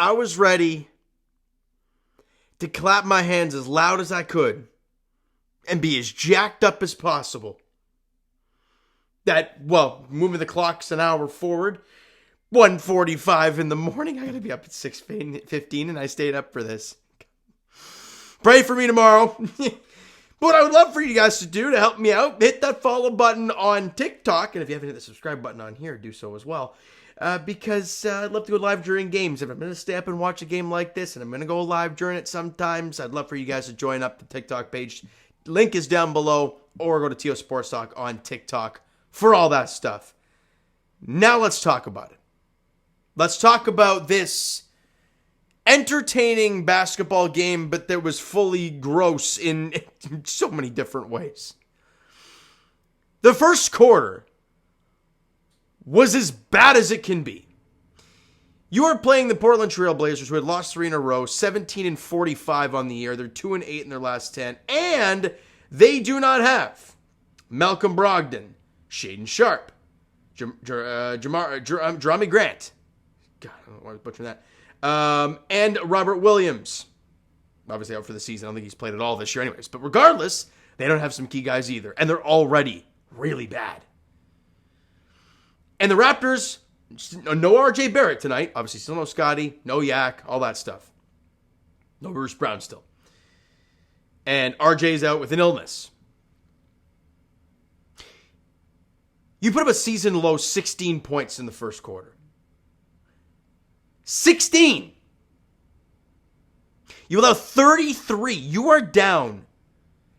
I was ready to clap my hands as loud as I could and be as jacked up as possible. Moving the clocks an hour forward, 1:45 in the morning. I gotta be up at 6:15 and I stayed up for this. Pray for me tomorrow. What I would love for you guys to do to help me out, hit that follow button on TikTok. And if you haven't hit the subscribe button on here, do so as well. Because I'd love to go live during games. If I'm going to stay up and watch a game like this, and I'm going to go live during it sometimes, I'd love for you guys to join up the TikTok page. Link is down below, or go to TO Sports Talk on TikTok for all that stuff. Now let's talk about it. Let's talk about this entertaining basketball game, but that was fully gross in so many different ways. The first quarter was as bad as it can be. You are playing the Portland Trail Blazers, who had lost 3 in a row, 17-45 on the year. They're 2-8 in their last 10, and they do not have Malcolm Brogdon, Shaedon Sharpe, Jerami Grant. God, I don't want to butcher that. And Robert Williams. Obviously out for the season. I don't think he's played at all this year anyways. But regardless, they don't have some key guys either. And they're already really bad. And the Raptors, no RJ Barrett tonight. Obviously still no Scotty, no Yak, all that stuff. No Bruce Brown still. And RJ's out with an illness. You put up a season low 16 points in the first quarter. 16. You allow 33. You are down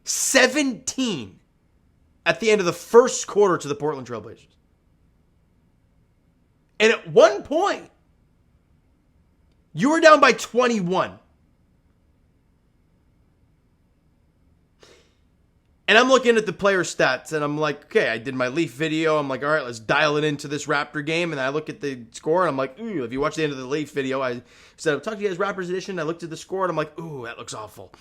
17 at the end of the first quarter to the Portland Trail Blazers. And at one point, you were down by 21. And I'm looking at the player stats, and I'm like, okay, I did my Leaf video. I'm like, all right, let's dial it into this Raptor game. And I look at the score, and I'm like, ooh, if you watch the end of the Leaf video, I said, I'll talk to you guys Raptors edition. I looked at the score, and I'm like, ooh, that looks awful.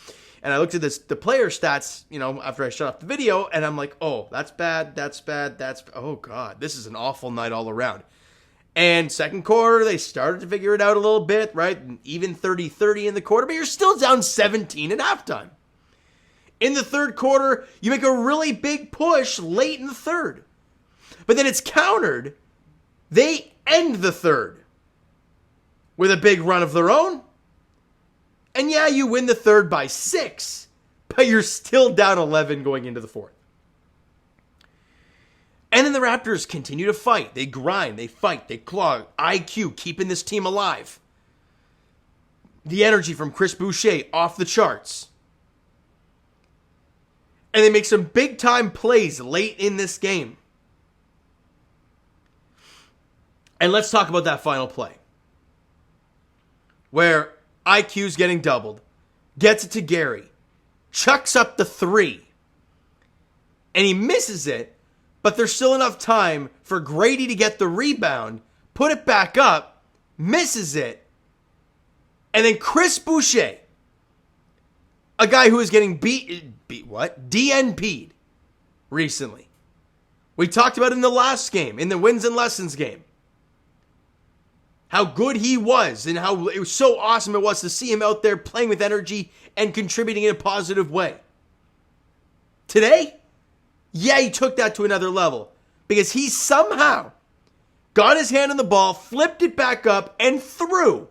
And I looked at the player stats, after I shut off the video, and I'm like, oh, that's bad, oh, God, this is an awful night all around. And second quarter, they started to figure it out a little bit, right? Even 30-30 in the quarter, but you're still down 17 at halftime. In the third quarter, you make a really big push late in the third. But then it's countered. They end the third with a big run of their own. And yeah, you win the third by 6, but you're still down 11 going into the fourth. And then the Raptors continue to fight. They grind, they fight, they claw. IQ, keeping this team alive. The energy from Chris Boucher off the charts. And they make some big-time plays late in this game. And let's talk about that final play. Where IQ's getting doubled. Gets it to Gary. Chucks up the 3. And he misses it. But there's still enough time for Grady to get the rebound. Put it back up. Misses it. And then Chris Boucher, a guy who is getting DNP'd recently. We talked about it in the last game, in the wins and lessons game. How good he was and how it was so awesome it was to see him out there playing with energy and contributing in a positive way. Today, yeah, he took that to another level because he somehow got his hand on the ball, flipped it back up, and threw.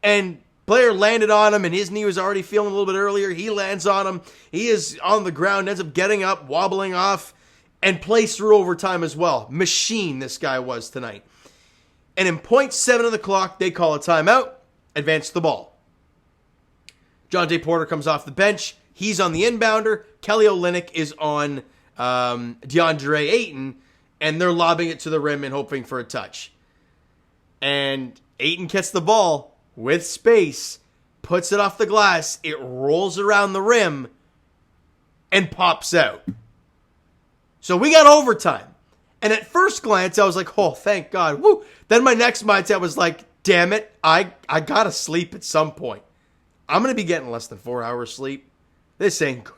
And player landed on him, and his knee was already feeling a little bit earlier. He lands on him. He is on the ground, ends up getting up, wobbling off, and plays through overtime as well. Machine this guy was tonight. And in 0.7 of the clock, they call a timeout, advance the ball. Jonte Porter comes off the bench. He's on the inbounder. Kelly Olynyk is on DeAndre Ayton, and they're lobbing it to the rim and hoping for a touch. And Ayton gets the ball with space, puts it off the glass, it rolls around the rim, and pops out. So we got overtime. And at first glance, I was like, oh, thank God. Woo. Then my next mindset was like, damn it, I gotta sleep at some point. I'm going to be getting less than 4 hours sleep. This ain't good.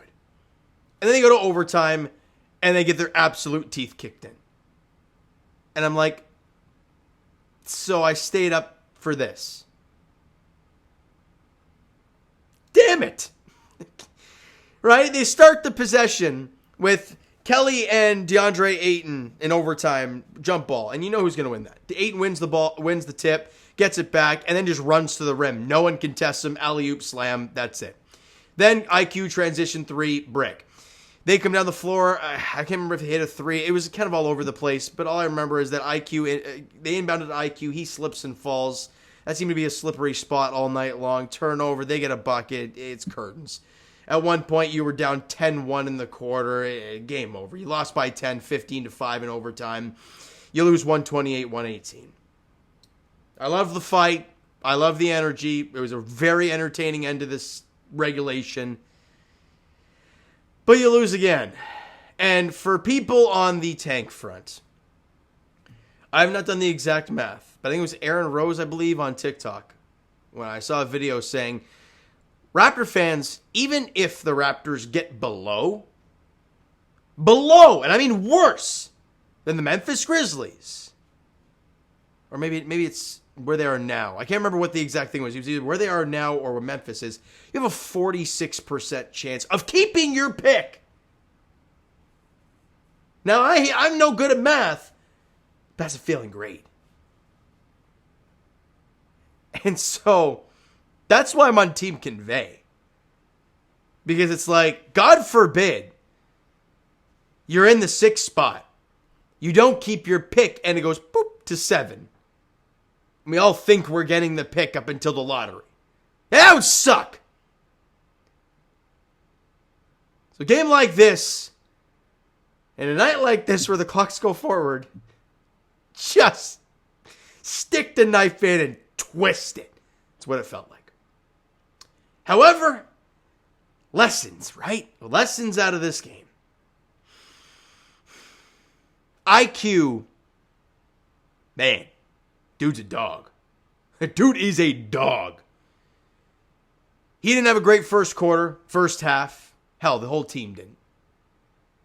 And then they go to overtime, and they get their absolute teeth kicked in. And I'm like, so I stayed up for this. it. Right? They start the possession with Kelly and DeAndre Ayton in overtime jump ball. And you know who's going to win that. Ayton wins the ball, wins the tip, gets it back, and then just runs to the rim. No one contests him. Alley-oop slam. That's it. Then IQ transition 3, brick. They come down the floor. I can't remember if they hit a 3. It was kind of all over the place. But all I remember is that IQ, they inbounded IQ. He slips and falls. That seemed to be a slippery spot all night long. Turnover. They get a bucket. It's curtains. At one point, you were down 10-1 in the quarter. Game over. You lost by 10, 15-5 in overtime. You lose 128-118. I love the fight. I love the energy. It was a very entertaining end to this regulation. But you lose again. And for people on the tank front, I have not done the exact math, but I think it was Aaron Rose, I believe, on TikTok, when I saw a video saying, Raptor fans, even if the Raptors get below, and I mean worse than the Memphis Grizzlies, or maybe it's where they are now. I can't remember what the exact thing was. It was either where they are now or where Memphis is. You have a 46% chance of keeping your pick. Now, I'm no good at math, but that's feeling great. And so, that's why I'm on Team Convey. Because it's like, God forbid, you're in the 6th spot. You don't keep your pick, and it goes boop to 7. We all think we're getting the pick up until the lottery. That would suck. So a game like this, and a night like this where the clocks go forward, just stick the knife in and twist it. That's what it felt like. However, lessons, right? Lessons out of this game. IQ, man, dude's a dog. Dude is a dog. He didn't have a great first quarter, first half. Hell, the whole team didn't.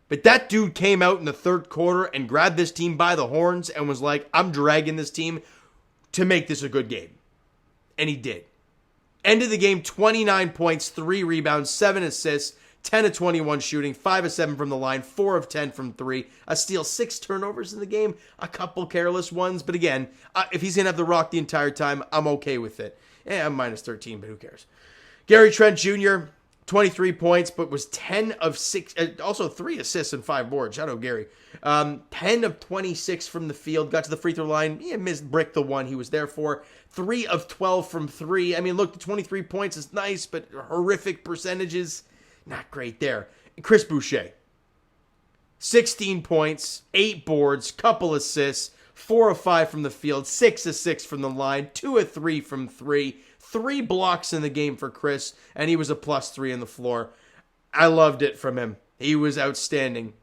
But that dude came out in the third quarter and grabbed this team by the horns and was like, I'm dragging this team to make this a good game. And he did. End of the game, 29 points, 3 rebounds, 7 assists, 10 of 21 shooting, 5 of 7 from the line, 4 of 10 from 3, a steal, 6 turnovers in the game, a couple careless ones. But again, if he's going to have the rock the entire time, I'm okay with it. I'm minus 13, but who cares? Gary Trent Jr., 23 points, but was 10 of 6, also 3 assists and 5 boards. Shout out Gary. 10 of 26 from the field, got to the free throw line. He missed brick the one he was there for. 3 of 12 from 3. I mean, look, the 23 points is nice, but horrific percentages, not great there. Chris Boucher, 16 points, 8 boards, couple assists, 4 of 5 from the field, 6 of 6 from the line, 2 of 3 from 3. 3 blocks in the game for Chris, and he was a +3 on the floor. I loved it from him. He was outstanding.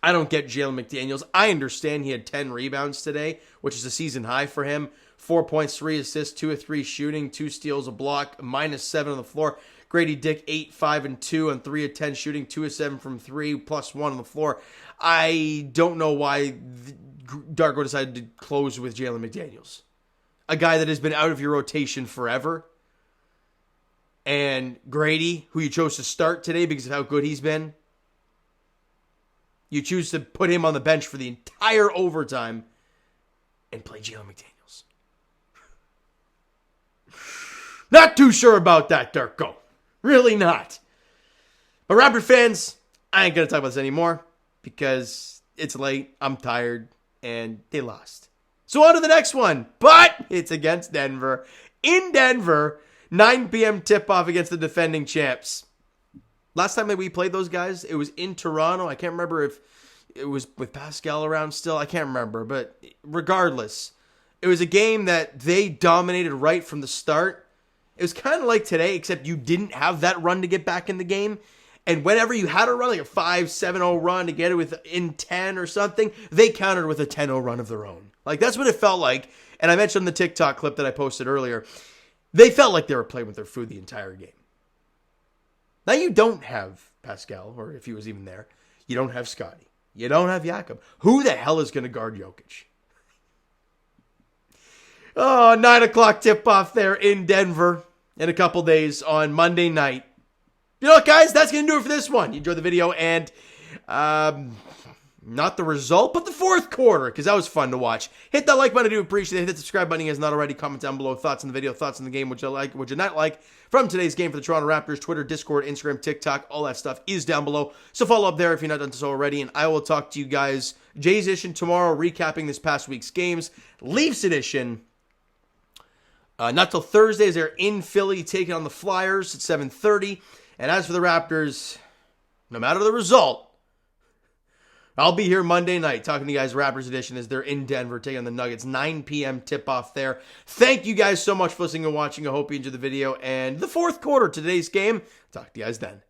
I don't get Jalen McDaniels. I understand he had 10 rebounds today, which is a season high for him. 4 points, 3 assists, 2 of 3 shooting, 2 steals, a block, -7 on the floor. Grady Dick, 8, 5, and 2 on 3 of 10 shooting, 2 of 7 from 3, +1 on the floor. I don't know why Darko decided to close with Jalen McDaniels. A guy that has been out of your rotation forever. And Grady, who you chose to start today because of how good he's been. You choose to put him on the bench for the entire overtime and play Jalen McDaniels. Not too sure about that, Darko. Really not. But Raptor fans, I ain't going to talk about this anymore because it's late, I'm tired, and they lost. So on to the next one, but it's against Denver. In Denver, 9 p.m. tip-off against the defending champs. Last time that we played those guys, it was in Toronto. I can't remember if it was with Pascal around still. I can't remember, but regardless, it was a game that they dominated right from the start. It was kind of like today, except you didn't have that run to get back in the game. And whenever you had a run, like a 5-7-0 run to get it within 10 or something, they countered with a 10-0 run of their own. Like, that's what it felt like. And I mentioned the TikTok clip that I posted earlier. They felt like they were playing with their food the entire game. Now, you don't have Pascal, or if he was even there, you don't have Scotty. You don't have Jakob. Who the hell is going to guard Jokic? Oh, 9 o'clock tip-off there in Denver. in a couple days on Monday night. You know what, guys? That's going to do it for this one. You enjoyed the video and not the result, but the fourth quarter, because that was fun to watch. Hit that like button. I do appreciate it. Hit the subscribe button if you guys not already. Comment down below thoughts on the video, thoughts on the game, what you like, what you not like from today's game for the Toronto Raptors. Twitter, Discord, Instagram, TikTok, all that stuff is down below. So follow up there if you're not done so already, and I will talk to you guys Jays edition tomorrow, recapping this past week's games. Leafs edition, not till Thursday, as they're in Philly taking on the Flyers at 7:30. And as for the Raptors, no matter the result, I'll be here Monday night talking to you guys Raptors edition as they're in Denver taking on the Nuggets. 9 p.m. tip-off there. Thank you guys so much for listening and watching. I hope you enjoyed the video and the fourth quarter to today's game. Talk to you guys then.